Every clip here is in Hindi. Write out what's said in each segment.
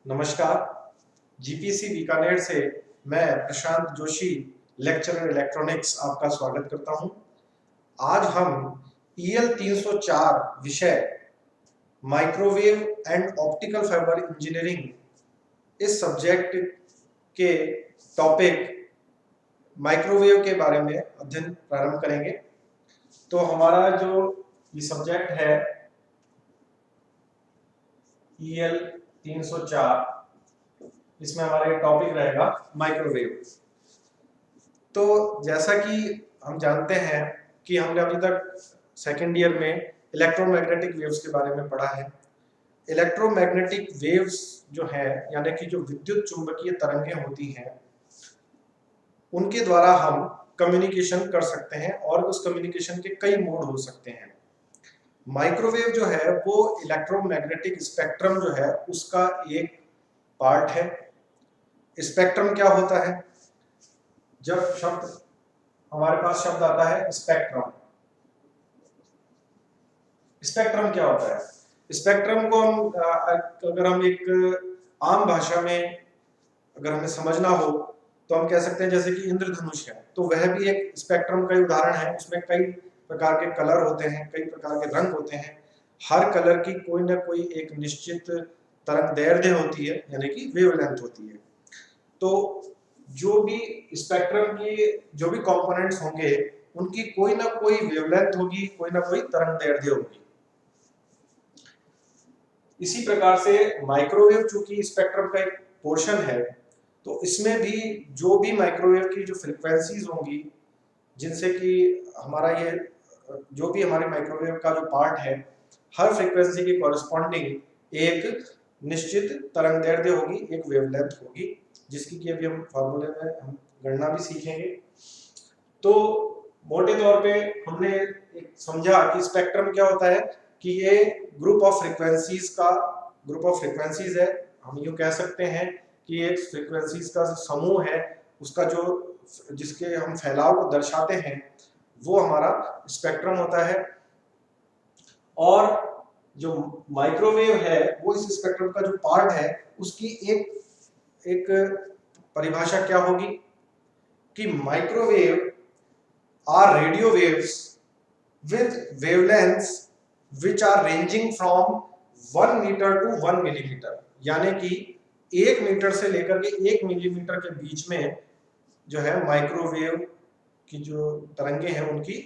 नमस्कार। जीपीसी बीकानेर से मैं प्रशांत जोशी, लेक्चरर इलेक्ट्रॉनिक्स, आपका स्वागत करता हूं। आज हम ईएल 304 विषय microwave and optical fibre engineering इस सब्जेक्ट के टॉपिक माइक्रोवेव के बारे में अध्ययन प्रारंभ करेंगे। तो हमारा जो ये सब्जेक्ट है ईएल 304, इसमें हमारा टॉपिक रहेगा माइक्रोवेव। तो जैसा कि हम जानते हैं कि हमने अभी तक सेकेंड ईयर में इलेक्ट्रोमैग्नेटिक वेव्स के बारे में पढ़ा है। इलेक्ट्रोमैग्नेटिक वेव्स जो है, यानी कि जो विद्युत चुंबकीय तरंगें होती हैं, उनके द्वारा हम कम्युनिकेशन कर सकते हैं और उस कम्युनिकेशन के कई मोड हो सकते हैं। माइक्रोवेव जो है वो इलेक्ट्रोमैग्नेटिक स्पेक्ट्रम जो है उसका एक पार्ट है। स्पेक्ट्रम क्या होता है? जब शब्द हमारे पास शब्द आता है स्पेक्ट्रम, स्पेक्ट्रम क्या होता है? स्पेक्ट्रम को हम अगर हम एक आम भाषा में अगर हमें समझना हो तो हम कह सकते हैं जैसे कि इंद्रधनुष है, तो वह भी एक स्पेक्ट्रम का उदाहरण है। उसमें कई प्रकार के कलर होते हैं, कई प्रकार के रंग होते हैं। हर कलर की कोई ना कोई एक निश्चित तरंगदैर्ध्य होती है, यानी कि वेवलेंथ होती है। तो जो भी स्पेक्ट्रम की जो भी कंपोनेंट्स होंगे उनकी कोई ना कोई वेवलेंथ होगी, कोई ना कोई तरंगदैर्ध्य होगी। इसी प्रकार से माइक्रोवेव चूंकि स्पेक्ट्रम का एक पोर्शन है, तो इसमें भी जो भी माइक्रोवेव की जो फ्रीक्वेंसीज होंगी, जिनसे कि हमारा ये जो भी हमारे माइक्रोवेव का जो पार्ट है, हर फ्रीक्वेंसी के कॉरेस्पॉन्डिंग एक निश्चित तरंगदैर्ध्य होगी, एक वेवलेंथ होगी, जिसकी कि अभी हम फॉर्मूले में हम गणना भी सीखेंगे। तो मोटे तौर पे हमने एक समझा कि स्पेक्ट्रम क्या होता है कि ये ग्रुप ऑफ फ्रीक्वेंसीज का ग्रुप ऑफ फ्रीक्वेंसीज है। हम यूं कह सकते हैं कि एक फ्रीक्वेंसीज का समूह है, उसका जो जिसके हम फैलाव को दर्शाते हैं वो हमारा स्पेक्ट्रम होता है। और जो माइक्रोवेव है वो इस स्पेक्ट्रम का जो पार्ट है उसकी एक परिभाषा क्या होगी कि microwave are radio waves with wavelengths which are ranging from 1 metre to 1 millimetre, यानी कि 1 मीटर से लेकर के 1 मिलीमीटर के बीच में जो है माइक्रोवेव की जो तरंगे हैं उनकी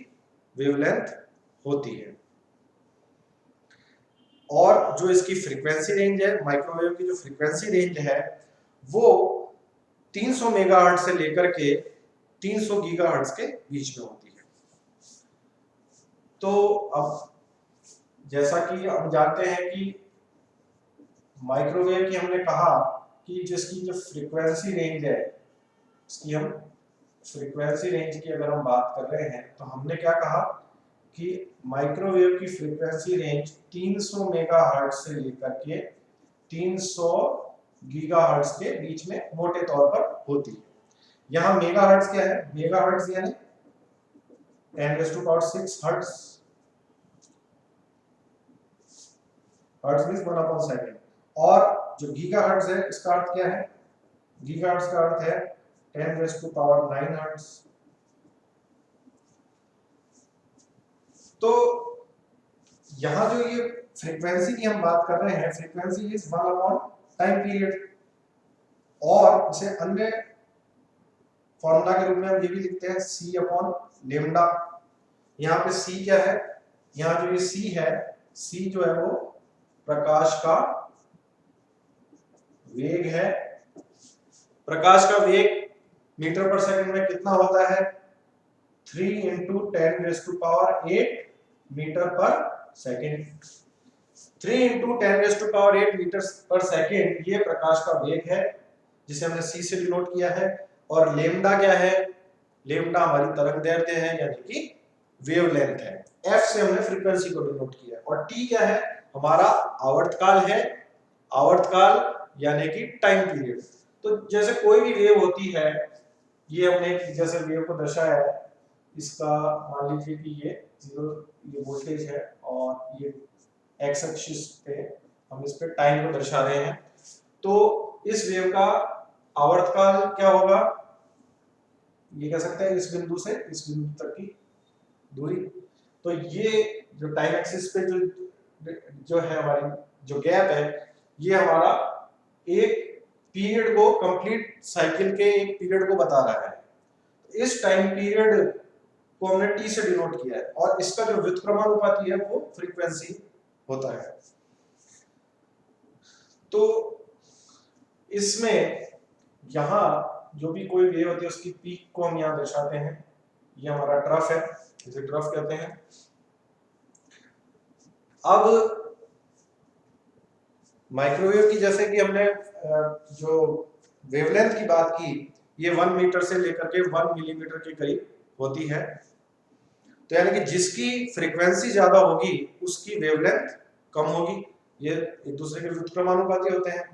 वेवलेंथ होती है। और जो इसकी फ्रीक्वेंसी रेंज है, माइक्रोवेव की जो फ्रीक्वेंसी रेंज है वो 300 मेगाहर्ट्ज से लेकर के 300 गीगाहर्ट्ज के बीच में होती है। तो अब जैसा कि हम जानते हैं कि माइक्रोवेव की हमने कहा कि जिसकी जो फ्रीक्वेंसी रेंज है, इसकी हम फ्रीक्वेंसी रेंज की अगर हम बात कर रहे हैं तो हमने क्या कहा कि माइक्रोवेव की फ्रीक्वेंसी रेंज 300 मेगाहर्ट्ज से लेकर के 300 गीगाहर्ट्ज के बीच में मोटे तौर पर होती है। यहाँ मेगाहर्ट्ज क्या है? मेगाहर्ट्ज यानी 10⁻⁶ हर्ट्ज, हर्ट्ज मींस 1/सेकंड। और जो गीगाहर्ट्ज है इसका अर्थ क्या है? गीगाहर्ट्ज का अर्थ है 10⁹ हर्ट्ज। तो यहां जो ये फ्रीक्वेंसी की हम बात कर रहे हैं, फ्रीक्वेंसी इज 1/टाइम पीरियड। और इसे अन्य फॉर्मूला के रूप में हम ये भी लिखते हैं c/λ। यहाँ पे c क्या है? यहाँ जो ये c है, c जो है वो प्रकाश का वेग है। प्रकाश का वेग मीटर पर सेकंड में कितना होता है? 3 × 10⁸ मीटर पर सेकंड। 3 × 10⁸ मीटर पर सेकंड ये प्रकाश का वेग है, जिसे हमने c से डिनोट किया है। और लेम्डा क्या है? लेम्डा हमारी तरंगदैर्ध्य है, यानी कि वेवलेंथ है। f से हमने फ्रीक्वेंसी को डिनोट किया। और t क्या है? हमारा आवर्तकाल है। आवर्तकाल यानी कि टाइम पीरियड। तो जैसे कोई भी वेव होती है, ये हमने जैसे वेव को दर्शाया है, इसका मान लीजिए कि ये वोल्टेज है और ये एक्स एक्सिस पे हम इस पे टाइम को दर्शा रहे हैं। तो इस वेव का आवर्तकाल क्या होगा, ये कह सकते हैं इस बिंदु से इस बिंदु तक की दूरी। तो ये जो टाइम एक्सिस पे जो है हमारी जो गैप है, ये हमारा एक पीरियड को, कंप्लीट साइकिल के एक पीरियड को बता रहा है। इस टाइम पीरियड को हमने टी से डिनोट किया है, और इसका जो व्युत्क्रमानुपाती है वो फ्रीक्वेंसी होता है। तो इसमें यहां जो भी कोई वेव होती है उसकी पीक को हम यहां दर्शाते हैं। ये हमारा ट्रफ है, इसे ट्रफ कहते हैं। अब माइक्रोवेव की जैसे कि हमने जो वेवलेंथ की बात की, ये 1 मीटर से लेकर के 1 मिलीमीटर के करीब होती है। तो यानी कि जिसकी फ्रीक्वेंसी ज्यादा होगी उसकी वेवलेंथ कम होगी। ये एक दूसरे के व्युत्क्रमानुपाती होते हैं।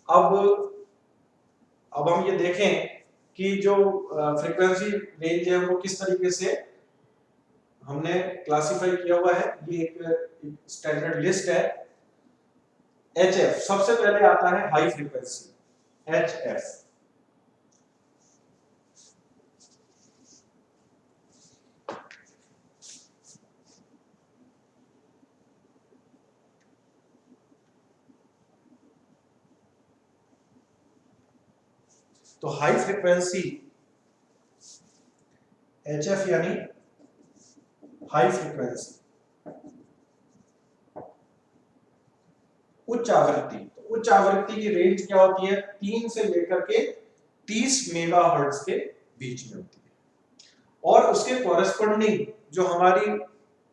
अब हम ये देखें कि जो फ्रीक्वेंसी रेंज है वो किस तरीके से हमने क्लासिफाई किया हुआ है। ये एक स्टैंडर्ड लिस्ट है। HF सबसे पहले आता है हाई फ्रीक्वेंसी, HF। तो हाई फ्रीक्वेंसी HF यानी हाई फ्रीक्वेंसी, उच्च आवृत्ति। तो उच्च आवृत्ति की रेंज क्या होती है, 3 से लेकर के 30 मेगाहर्ट्ज के बीच में होती है। और उसके कॉरेस्पॉन्डिंग जो हमारी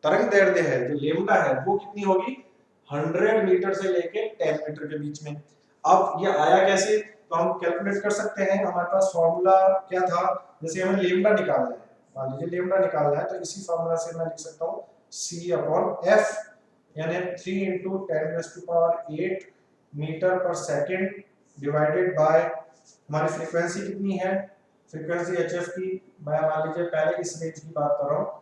तरंग दैर्ध्य है, जो लेम्डा है, वो कितनी होगी, 100 मीटर से लेके 10 मीटर के बीच में। अब ये आया कैसे, तो हम कैलकुलेट कर सकते हैं। हमारे पास फॉर्मूला क्या था, जैसे हमें लेम्डा निकालना है, मान लीजिए लेम्डा निकालना है, तो इसी फॉर्मूला से मैं लिख सकता हूँ C/F, यानी 3 × 10⁸ मीटर पर सेकंड डिवाइडेड बाय हमारी फ्रीक्वेंसी कितनी है, फ्रीक्वेंसी HF की मैं मान लीजिए पहले इस रेंज की बात कर रहा हूँ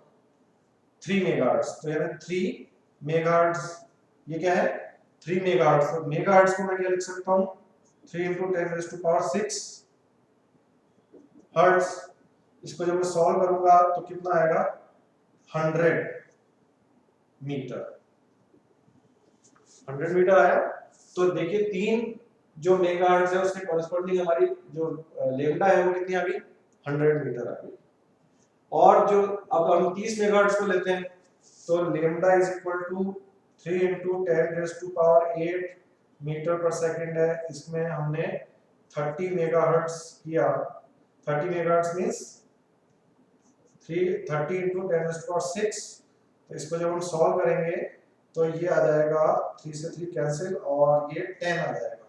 3 मेगाहर्ट्ज। तो यानी 3 मेगाहर्ट्ज, ये क्या है 3 मेगाहर्ट्ज। तो मेगाहर्ट्ज को मैं क्या लिख सकता हूँ, 3 × 10⁶ हर्ट्ज। इसको जब मैं सॉल्व करूंगा तो कितना आएगा, 100 मीटर। 100 मीटर आया। तो देखिए 3 जो मेगाहर्ट्ज है उसके कॉरेस्पॉन्डिंग हमारी जो लेम्डा है वो कितनी आ गई, 100 मीटर आ गई। और जो अब हम 30 मेगाहर्ट्ज को लेते हैं, तो lambda is equal to 3 × 10⁸ metre पर सेकंड है। इसमें हमने 30 मेगाहर्ट्ज किया। 30 मेगाहर्ट्ज मींस 30 × 10⁶। तो इसको जब हम सॉल्व करेंगे तो ये आ जाएगा 3 से 3 कैंसिल, और ये 10 आ जाएगा,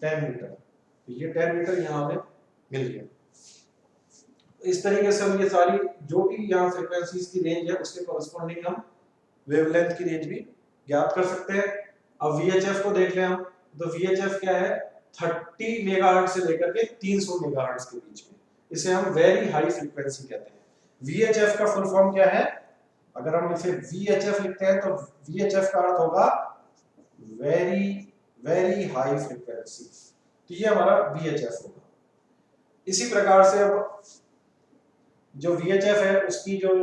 10 मीटर। तो ये 10 मीटर यहाँ पे मिल गया। इस तरीके से हम ये सारी जो भी यहाँ फ्रीक्वेंसीज की रेंज है उसके कॉरेस्पॉन्डिंग हम वेवलेंथ की रेंज भी ज्ञात कर सकते हैं। अब VHF को देख लें हम, तो VHF क्या है, 30 मेगाहर्ट्ज से लेकर के 300 मेगाहर्ट्ज के बीच में। इसे हम वेरी हाई फ्रीक्वेंसी कहते हैं। VHF का फुल फॉर्म क्या है, अगर हम इसे VHF लिखते हैं तो VHF का अर्थ होगा वेरी वेरी हाई फ्रीक्वेंसी। तो ये हमारा VHF होगा। इसी प्रकार से अब जो VHF है उसकी जो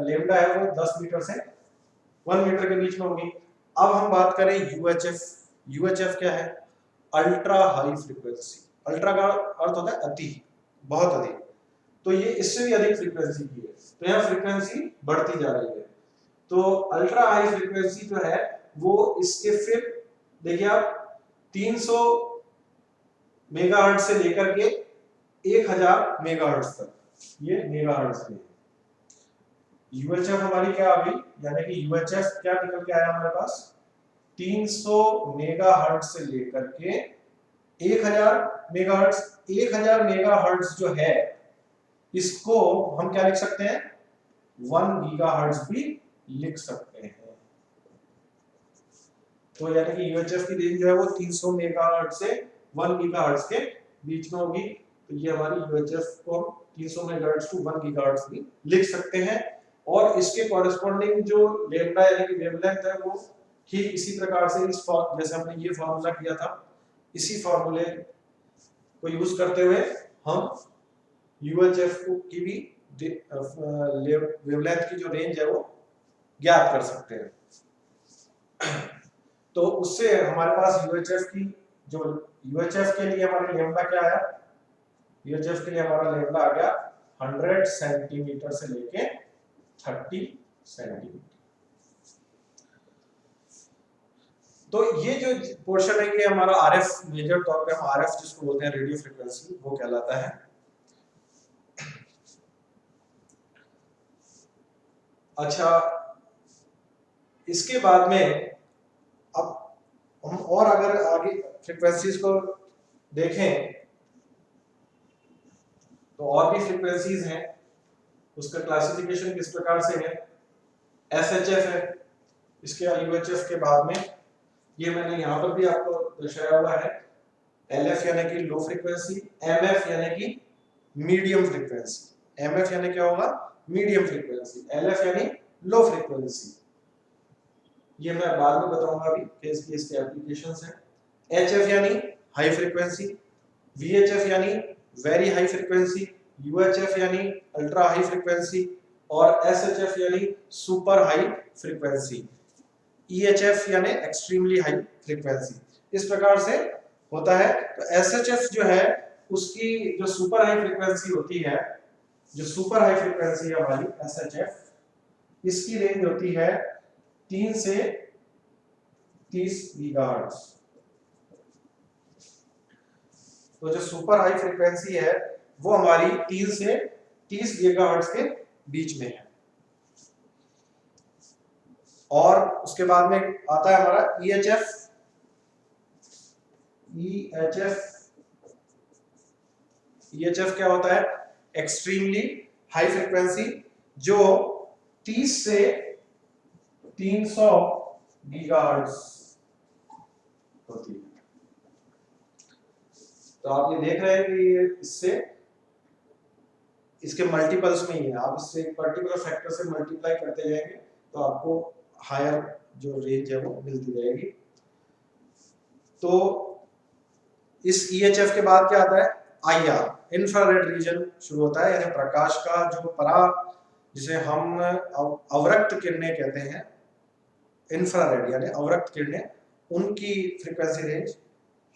लेम्डा है वो 10 मीटर से 1 मीटर के बीच में होगी। अब हम बात करें UHF। UHF क्या है, अल्ट्रा हाई फ्रीक्वेंसी। अल्ट्रा का अर्थ होता है अति, बहुत अधिक। तो ये इससे भी अधिक फ्रीक्वेंसी की है, तो यहाँ फ्रीक्वेंसी बढ़ती जा रही है। तो अल्ट्रा हाई फ्रीक्वेंसी जो है वो इसके फिर देखिए आप 300 मेगाहर्ट्ज से लेकर के 1000 मेगाहर्ट्ज तक, ये मेगाहर्ट्ज में। UHF हमारी क्या आ गई, यानी कि UHF क्या निकल के आया हमारे पास, 300 मेगाहर्ट्ज से लेकर के 1000 मेगाहर्ट्ज। 1000 मेगाहर्ट्ज जो है इसको हम क्या लिख सकते हैं, 1 गीगाहर्ट्ज भी लिख सकते हैं। तो यानी कि UHF की रेंज जो है वो 300 मेगाहर्ट्ज से 1 गीगाहर्ट्ज के बीच में होगी। तो ये हमारी UHF को 300 मेगाहर्ट्ज टू 1 गीगाहर्ट्ज भी लिख सकते हैं। और इसके कॉरेस्पॉन्डिंग जो लेम्डा यानी कि वेवलेंथ है वो ठीक इसी प्रकार से जैसे हमने ये फॉर्मूला किया था, इसी फॉर्मूले को यूज करते हुए हम यूएचएफ की भी वेवलेंथ की जो रेंज है वो ज्ञात कर सकते हैं। तो उससे हमारे पास यूएचएफ की जो यूएचएफ के लिए हमारे लेम्डा क्या आया, यूएचएफ के लिए हमारा लेम्डा आ गया 100 सेंटीमीटर से लेके 30 सेंटीमीटर। तो ये जो पोर्शन है ये हमारा आरएफ, मेजर तौर पे हम आरएफ जिसको बोलते हैं रेडियो फ्रीक्वेंसी, वो कहलाता है। अच्छा, इसके बाद में अब हम और अगर आगे फ्रीक्वेंसीज को देखें तो और भी फ्रीक्वेंसीज हैं, उसका क्लासिफिकेशन किस प्रकार से है। एसएचएफ है, इसके यूएचएफ के बाद में ये मैंने यहाँ पर भी आपको दर्शाया हुआ है। एलएफ यानी कि लो फ्रीक्वेंसी, एमएफ यानी कि मीडियम फ्रीक्वेंसी। एमएफ यानी क्या होगा, मीडियम फ्रीक्वेंसी, एलएफ यानी लो फ्रीक्वेंसी। ये मैं बाद में बताऊंगा अभी कि इसके एप्लीकेशंस हैं। एचएफ यानी हाई फ्रीक्वेंसी, वीएचएफ यानी वेरी हाई फ्रीक्वेंसी, यूएचएफ यानी अल्ट्रा हाई फ्रीक्वेंसी और एसएचएफ यानी सुपर हाई फ्रीक्वेंसी, ईएचएफ यानी एक्सट्रीमली हाई फ्रीक्वेंसी। इस प्रकार से होता है। तो एसएचएफ जो है उसकी जो सुपर हाई फ्रीक्वेंसी होती है, जो सुपर हाई फ्रीक्वेंसी है हमारी एसएचएफ, इसकी रेंज होती है 3 से 30 गीगाहर्ट्ज। तो जो सुपर हाई फ्रीक्वेंसी है वो हमारी 3 से 30 गीगाहर्ट्ज के बीच में है। और उसके बाद में आता है हमारा ईएचएफ। ईएचएफ क्या होता है, एक्सट्रीमली हाई फ्रीक्वेंसी, जो 30 से 300 गीगाहर्ट्ज होती है। तो आप ये देख रहे हैं कि ये इससे इसके मल्टीपल्स में ही है। आप इससे एक पर्टिकुलर फैक्टर से मल्टीप्लाई करते जाएंगे तो आपको हायर जो रेंज है वो मिलती रहेगी। तो इस ईएचएफ के बाद क्या आता है, आईआर, इंफ्रारेड रीजन शुरू होता है, यानी प्रकाश का जो परा, जिसे हम अवरक्त किरणें कहते हैं, इंफ्रारेड यानी अवरक्त किरणें, उनकी फ्रीक्वेंसी रेंज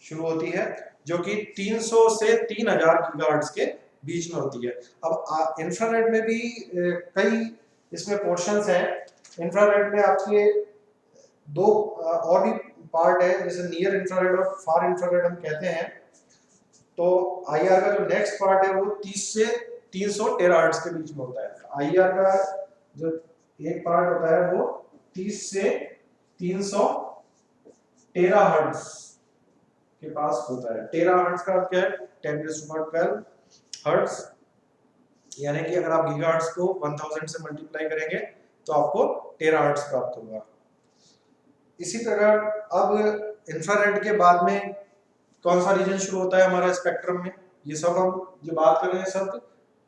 शुरू होती है जो कि 300 से 3000 गीगाहर्ट्ज के बीच में होती है। अब इंफ्रारेड में भी कई इसमें पोर्शंस हैं। इंफ्रारेड में आपके दो और भी पार्ट है, जैसे नियर इंफ्रारेड और फार इंफ्रारेड हम कहते हैं। तो आईआर का जो नेक्स्ट पार्ट है वो 30 से 300 टेराहर्ट्ज के बीच में होता है। आईआर का जो एक पार्ट होता है वो 30 से 300 टेराहर्ट्ज के पास होता है। टेराहर्ट्ज का क्या है, 10⁻12 हर्ट्ज, यानी कि अगर आप गीगाहर्ट्ज को 1000 से मल्टीप्लाई करेंगे तो आपको टेराहर्ट्ज प्राप्त होगा। इसी प्रकार अब इंफ्रारेड के बाद में कौन सा रीजन शुरू होता है हमारा स्पेक्ट्रम में, ये सब हम जो बात कर रहे हैं सब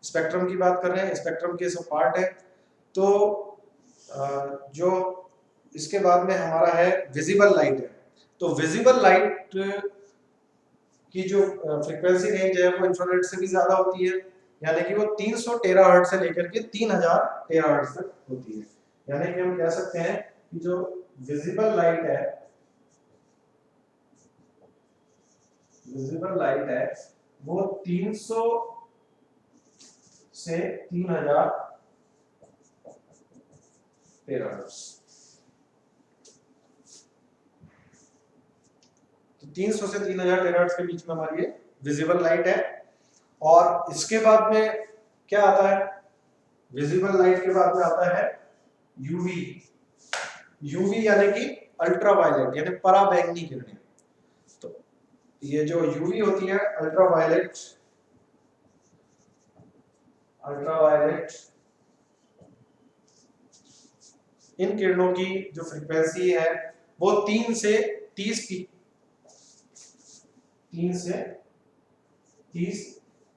स्पेक्ट्रम की बात कर रहे हैं, स्पेक्ट्रम के सब पार्ट है। तो जो इसके बाद में हमारा है विजिबल लाइट है। तो विजिबल लाइट की जो फ्रीक्वेंसी रेंज है वो इंफ्रारेड से भी ज्यादा होती है, यानी कि वो 300 टेराहर्ट्ज से लेकर के 3000 टेराहर्ट्ज तक होती है। यानी कि हम कह सकते हैं कि जो विजिबल लाइट है, विजिबल लाइट है वो 300 से 3000 टेराहर्ट्ज, तो 300 से 3000 टेराहर्ट्ज के बीच में हमारी ये विजिबल लाइट है। और इसके बाद में क्या आता है, विजिबल लाइट के बाद में आता है यूवी। यूवी यानी कि अल्ट्रावायलेट यानी पराबैंगनी किरणें। तो ये जो यूवी होती है, अल्ट्रावायलेट, इन किरणों की जो फ्रीक्वेंसी है वो 3 से 30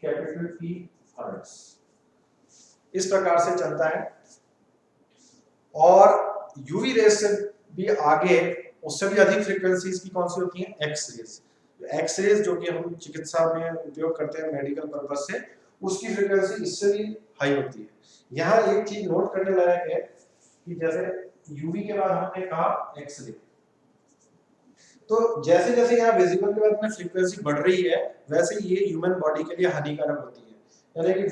कैपिटल P हर्ट्ज इस प्रकार से चलता है। और यूवी रेस से भी आगे उससे भी अधिक फ्रीक्वेंसीज की कौन सी होती हैं, एक्स रेज। एक्स रेज जो कि हम चिकित्सा में उपयोग करते हैं मेडिकल पर्पज से, उसकी फ्रीक्वेंसी इससे भी हाई होती है। यहाँ एक चीज नोट करने लायक है कि जैसे यूवी के बाद हमने कहा एक्स रे, तो जैसे जैसे यहाँ विजिबल के बाद में फ्रीक्वेंसी बढ़ रही है वैसे ये ह्यूमन बॉडी के लिए हानिकारक होती है। यानी कि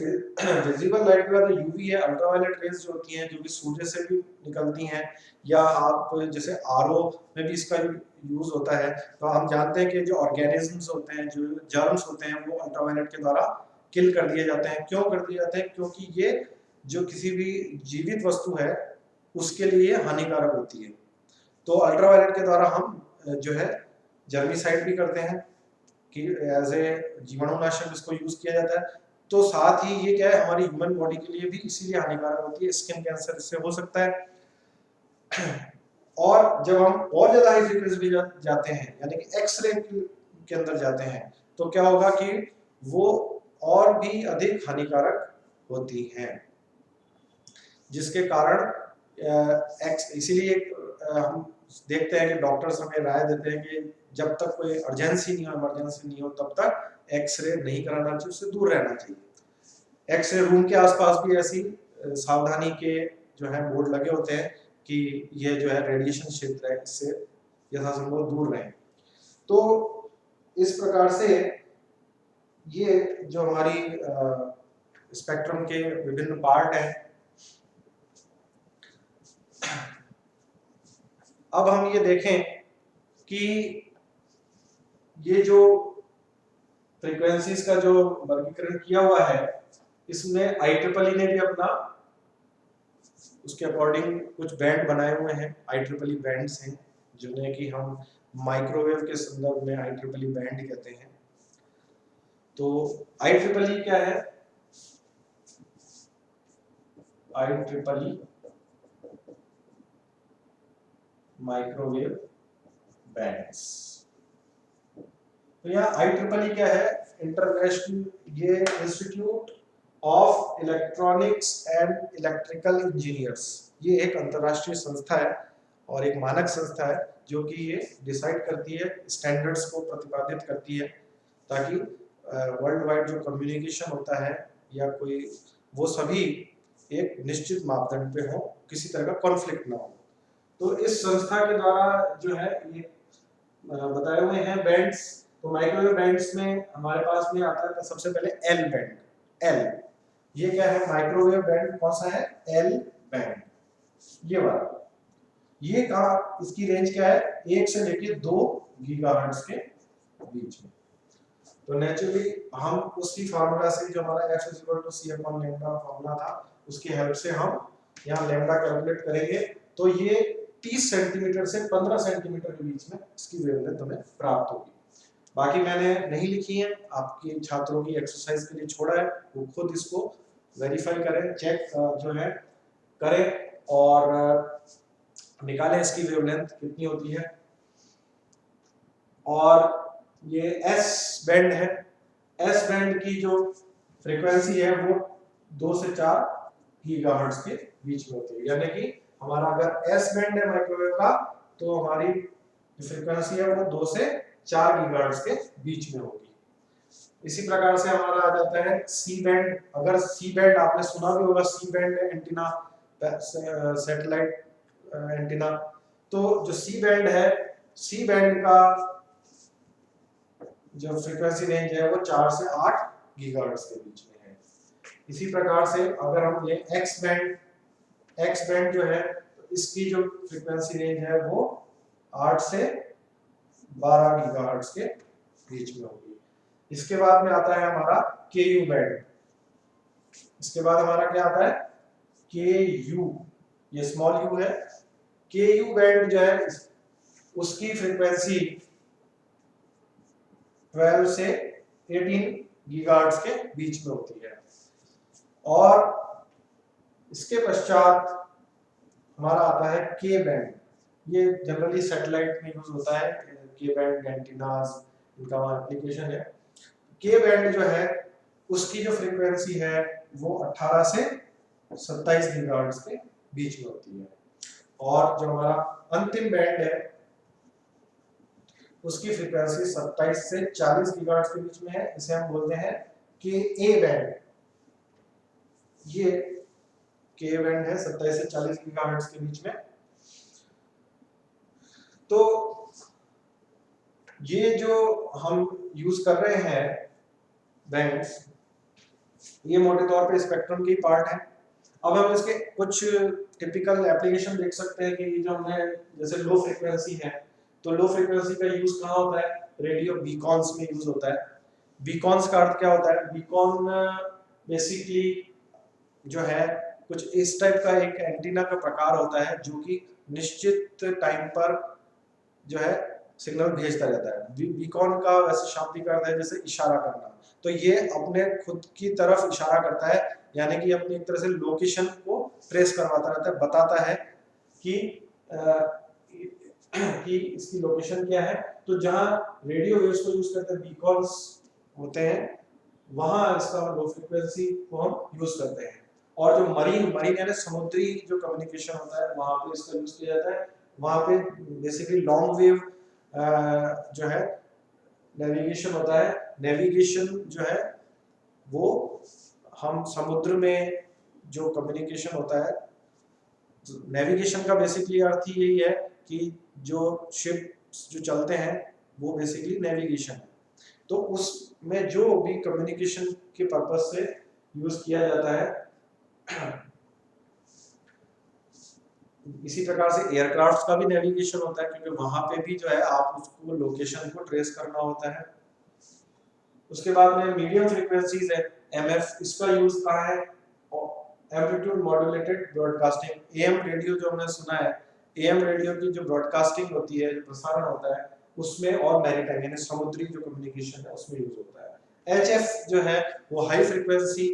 विजिबल लाइट के बाद यूवी है, अल्ट्रावायलेट रेज जो होती हैं जो कि सूर्य से भी निकलती हैं, या आप जैसे आरओ में भी इसका यूज होता है, तो हम जानते हैं कि जो ऑर्गेनिजम्स होते हैं, जो जर्म्स होते हैं, वो अल्ट्रावायलेट के द्वारा किल कर दिए जाते हैं। क्यों कर दिए जाते हैं? क्योंकि ये जो किसी भी जीवित वस्तु है उसके लिए हानिकारक होती है। तो अल्ट्रावायलेट के द्वारा हम जो है जर्मिसाइड भी करते हैं कि एज ए जीवाणुनाशक इसको यूज किया जाता है। तो साथ ही ये क्या है, हमारी ह्यूमन बॉडी के लिए भी इसीलिए हानिकारक होती है, स्किन कैंसर इससे हो सकता है। और जब हम और ज्यादा हाई फ्रीक्वेंसी जाते हैं यानी कि एक्सरे के अंदर जाते हैं तो क्या होगा कि वो और भी अधिक हानिकारक होती हैं, जिसके कारण इसीलिए हम देखते हैं कि डॉक्टर्स हमें राय देते हैं कि जब तक कोई अर्जेंसी नहीं हो, इमरजेंसी नहीं हो, तब तक एक्सरे नहीं कराना चाहिए, उससे दूर रहना चाहिए। एक्सरे रूम के आसपास भी ऐसी सावधानी के जो है बोर्ड लगे होते हैं कि ये जो है रेडिएशन क्षेत्र है, इससे यथासंभव दूर रहें। तो इस प्रकार से ये जो हमारी स्पेक्ट्रम के विभिन्न पार्ट हैं। अब हम ये देखें कि ये जो फ्रीक्वेंसीज का जो वर्गीकरण किया हुआ है, इसमें IEEE ने भी अपना उसके अकॉर्डिंग कुछ बैंड बनाए हुए हैं। IEEE बैंड्स हैं जिन्हें कि हम माइक्रोवेव के संदर्भ में IEEE बैंड कहते हैं। तो IEEE क्या है? IEEE microwave bands. तो यहाँ IEEE क्या है? इंटरनेशनल, ये institute of electronics and electrical engineers, ये एक अंतरराष्ट्रीय संस्था है और एक मानक संस्था है जो कि ये डिसाइड करती है, स्टैंडर्ड्स को प्रतिपादित करती है, ताकि वर्ल्ड वाइड जो कम्युनिकेशन होता है या कोई, वो सभी एक निश्चित मापदंड पे हो, किसी तरह का कॉन्फ्लिक्ट ना हो। तो इस संस्था के द्वारा जो है ये बताए हुए हैं बैंड्स। तो माइक्रोवेव बैंड्स में हमारे पास में आता है सबसे पहले एल बैंड। एल, ये क्या है? माइक्रोवेव बैंड कौन सा है? एल बैंड, ये वाला। ये कहा, इसकी रेंज क्या है? 1 से लेके 2 गीगाहर्ट्ज के बीच में। तो नेचुरली हम उसी फार्मूला से, जो हमारा F = c/λ फार्मूला था, उसकी हेल्प से हम यहाँ लैम्डा कैलकुलेट करेंगे। तो ये 30 सेंटीमीटर से 15 सेंटीमीटर के बीच में इसकी वेवलेंथ हमें प्राप्त होगी। बाकी मैंने नहीं लिखी है, आपके छात्रों की एक्सरसाइज के लिए छोड़ा है, वो खुद इसको वेरीफाई करें, चेक जो है करें और निकालें इसकी वेवलेंथ कितनी होती है। और ये एस बैंड है, एस बैंड की जो फ्रीक्वेंसी है वो 2 से 4 गीगाहर्ट्ज के बीच में होती है। यानी कि हमारा अगर एस बैंड है माइक्रोवेव का, तो हमारी जो फ्रीक्वेंसी है वो 2 से 4 गीगाहर्ट्ज के बीच में होगी। इसी प्रकार से हमारा आ जाता है सी बैंड। अगर सी बैंड आपने सुना भी होगा, C band antenna, satellite antenna. तो जो सी बैंड है, सी बैंड का जो फ्रीक्वेंसी रेंज है वो 4 से 8 गीगाहर्ट्ज के बीच में है। इसी प्रकार से अगर हम ले एक्स बैंड, एक्स बैंड जो है, तो इसकी जो फ्रीक्वेंसी रेंज है वो 8 से 12 गीगाहर्ट्ज के बीच में होगी। इसके बाद में आता है हमारा के यू बैंड। इसके बाद हमारा क्या आता है? के यू, ये स्मॉल यू है। के यू बैंड जो है उसकी फ्रीक्वेंसी 12 से 18 गीगाहर्ट्ज के बीच में होती है। और इसके पश्चात हमारा आता है के बैंड। ये जनरली सैटेलाइट में यूज होता है, के बैंड एंटीनास, इनका एप्लीकेशन है। के बैंड जो है उसकी जो फ्रीक्वेंसी है वो 18 से 27 गीगाहर्ट्ज के बीच में होती है। और जो हमारा अंतिम बैंड है उसकी फ्रीक्वेंसी 27 से 40 गीगाहर्ट्ज के बीच में है। इसे हम बोलते हैं के ए बैंड। ये के बैंड है 27 से 40 गीगाहर्ट्ज के बीच में। तो ये जो हम यूज कर रहे हैं बैंड्स, ये मोटे तौर पे स्पेक्ट्रम की पार्ट है। अब हम इसके कुछ टिपिकल एप्लीकेशन देख सकते हैं कि ये जो हमने जैसे लो फ्रीक्वेंसी है, तो लो फ्रीक्वेंसी का यूज कहाँ होता है? रेडियो बीकॉन्स में यूज होता है। बीकॉन्स का अर्थ क्या होता है? बीकॉन बेसिकली जो है कुछ इस टाइप का एक एंटीना का प्रकार होता है जो कि निश्चित टाइम पर जो है सिग्नल भेजता रहता है। बीकॉन का वैसे शाब्दिक अर्थ है जैसे इशारा करना। तो ये अपने खुद की तरफ इशारा करता है, यानी कि अपनी एक तरह से लोकेशन को ट्रेस करवाता रहता है, बताता है कि इसकी लोकेशन क्या है। तो जहां रेडियो वेव्स को यूज करते हैं, बीकॉन्स होते हैं, वहां इसका लो फ्रीक्वेंसी को हम यूज करते हैं। और जो मरीन यानी समुद्री जो कम्युनिकेशन होता है वहां पे इसका यूज किया जाता है। वहां पे बेसिकली लॉन्ग वेव जो है नेविगेशन होता है। नेविगेशन जो है वो हम समुद्र में जो कम्युनिकेशन होता है, नेविगेशन का बेसिकली अर्थ ही यही है कि जो शिप जो चलते हैं वो बेसिकली नेविगेशन है। तो उसमें जो भी कम्युनिकेशन के पर्पस से यूज किया जाता है। इसी प्रकार से एयरक्राफ्ट का भी नेविगेशन होता है, क्योंकि वहां पे भी जो है आप उसको लोकेशन को ट्रेस करना होता है। उसके बाद में मीडियम फ्रीक्वेंसीज है एमएफ, इसका यूज कहाँ है? Amplitude modulated broadcasting, am radio जो हमने सुना है, एएम रेडियो की जो ब्रॉडकास्टिंग होती है, जो प्रसारण होता है उसमें, और मैरीटाइम यानी समुद्री जो कम्युनिकेशन है उसमें यूज होता है। एचएफ जो है वो हाई फ्रीक्वेंसी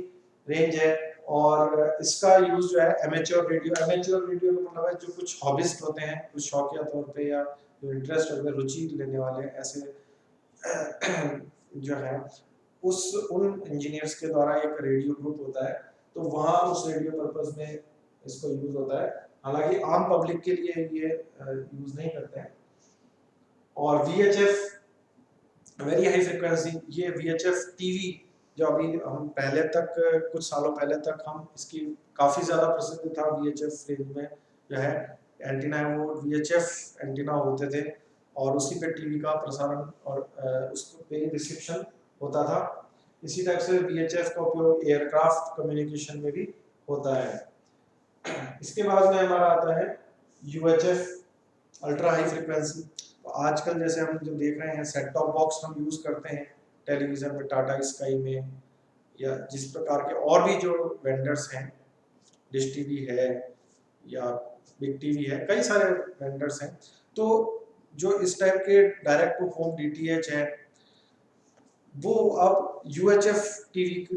रेंज है, और इसका यूज जो है एमेच्योर रेडियो का मतलब है जो कुछ हॉबिस्ट होते हैं, कुछ शौकिया तौर पे या जो इंटरेस्ट होते हैं, रुचि लेने वाले ऐसे जो है उन इंजीनियर्स के द्वारा एक रेडियो ग्रुप होता है, तो वहाँ उस रेडियो पर्पस में इसको यूज होता है। हालांकि आम पब्लिक के लिए ये यूज नहीं करते हैं। और VHF वेरी हाई फ्रीक्वेंसी, ये VHF टीवी जो अभी हम पहले तक कुछ सालों पहले तक हम इसकी काफी ज्यादा प्रसिद्ध था। VHF रेंज में जो है एंटीना है वो VHF एंटीना होते थे, और उसी पे टीवी का प्रसारण और उसको पे रिसेप्शन होता था। इसी टाइप से VHF का उपयोग एयरक्राफ्ट कम्युनिकेशन में भी होता है। इसके बाद में हमारा आता है UHF अल्ट्रा हाई फ्रीक्वेंसी। आजकल जैसे हम जो देख रहे हैं सेट टॉप बॉक्स हम यूज करते हैं टेलीविजन में, टाटा स्काई में, या जिस प्रकार के और भी जो वेंडर्स हैं, डिश टीवी है या बिग टीवी है, कई सारे वेंडर्स हैं। तो जो इस टाइप के डायरेक्ट टू होम DTH है, वो अब UHF टीवी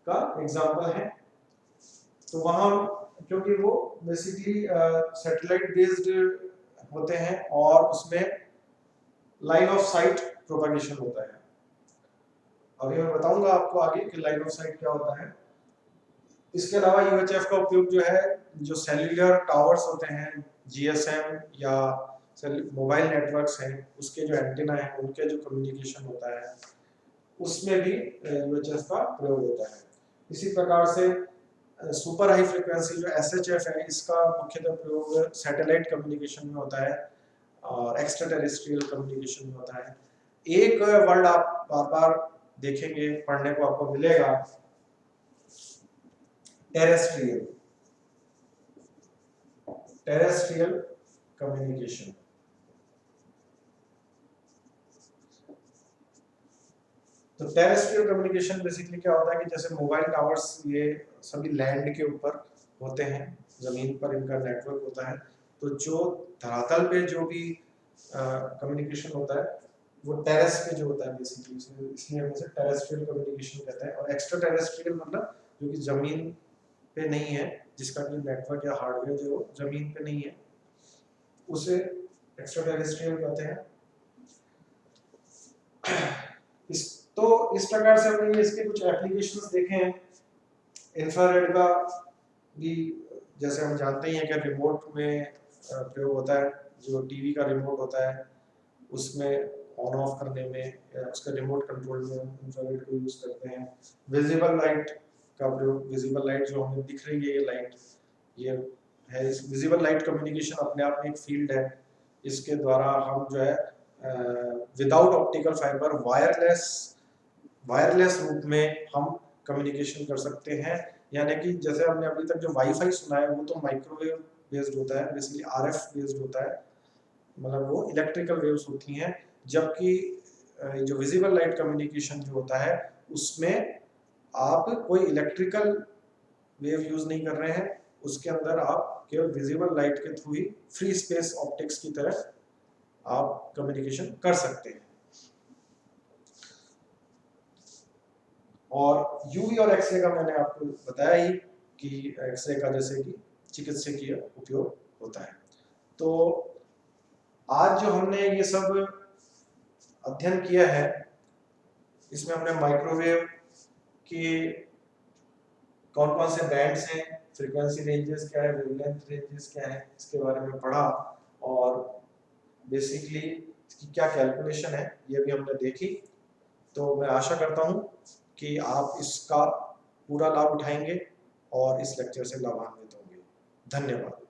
का एग्जाम्पल है। तो वहाँ क्योंकि वो बेसिकली सैटेलाइट बेस्ड होते हैं और उसमें लाइन ऑफ साइट प्रोपगेशन होता है। अभी मैं बताऊंगा आपको आगे कि लाइन ऑफ साइट क्या होता है। इसके अलावा UHF का उपयोग जो है, जो सेल्युलर टावर्स होते हैं, GSM या मोबाइल नेटवर्क्स हैं, उसके जो एंटीना है उनके जो कम्युनिकेशन होता है उसमें भी UHF का प्रयोग होता है। इसी प्रकार से सुपर हाई फ्रीक्वेंसी जो SHF है, इसका मुख्यतः प्रयोग सैटेलाइट कम्युनिकेशन में होता है और एक्स्ट्रा टेरेस्ट्रियल कम्युनिकेशन में होता है। एक वर्ड आप बार बार देखेंगे, पढ़ने को आपको मिलेगा, टेरेस्ट्रियल कम्युनिकेशन। तो टेरेस्ट्रियल कम्युनिकेशन बेसिकली क्या होता है कि जैसे मोबाइल टावर्स ये सभी लैंड के ऊपर होते हैं, जमीन पर इनका नेटवर्क होता है। तो जो धरातल पे जो भी कम्युनिकेशन होता है वो टेरेस पे जो होता है बेसिकली, इसलिए हम इसे टेरेस्ट्रियल कम्युनिकेशन कहते हैं। और एक्स्ट्रा टेरेस्ट्रियल मतलब जो कि जमीन पे नहीं है, जिसका कि नेटवर्क या हार्डवेयर जो जमीन पे नहीं है, उसे एक्स्ट्रा टेरेस्ट्रियल कहते हैं। इस प्रकार से हमने इसके कुछ एप्लीकेशंस देखे हैं। इंफ्रारेड का भी जैसे हम जानते ही हैं कि रिमोट में प्रयोग होता है। जो टीवी का रिमोट होता है उसमें ऑन ऑफ करने में या उसका रिमोट कंट्रोल में इंफ्रारेड को यूज करते हैं। विजिबल लाइट का प्रयोग, विजिबल लाइट जो हमें दिख रही है ये लाइट, ये है। इस विजिबल लाइट कम्युनिकेशन अपने आप में एक फील्ड है। इसके द्वारा हम जो है विदाउट ऑप्टिकल फाइबर वायरलेस रूप में हम कम्युनिकेशन कर सकते हैं। यानी कि जैसे हमने अभी तक जो वाईफाई सुना है वो तो माइक्रोवेव बेस्ड होता है, बेसिकली आरएफ बेस्ड होता है, मतलब वो इलेक्ट्रिकल वेव्स होती हैं। जबकि जो विजिबल लाइट कम्युनिकेशन जो होता है उसमें आप कोई इलेक्ट्रिकल वेव यूज नहीं कर रहे हैं, उसके अंदर आप केवल विजिबल लाइट के थ्रू ही फ्री स्पेस ऑप्टिक्स की तरह आप कम्युनिकेशन कर सकते हैं। और यूवी और एक्सरे का मैंने आपको बताया ही कि एक्सरे का जैसे कि चिकित्सकीय उपयोग होता है। तो आज जो हमने ये सब अध्ययन किया है इसमें हमने माइक्रोवेव के कौन कौन से बैंड्स हैं, फ्रीक्वेंसी रेंजेस क्या है, वेवलेंथ रेंजेस क्या है, इसके बारे में पढ़ा। और बेसिकली इसकी क्या कैलकुलेशन है ये भी हमने देखी। तो मैं आशा करता हूँ कि आप इसका पूरा लाभ उठाएंगे और इस लेक्चर से लाभान्वित होंगे। धन्यवाद।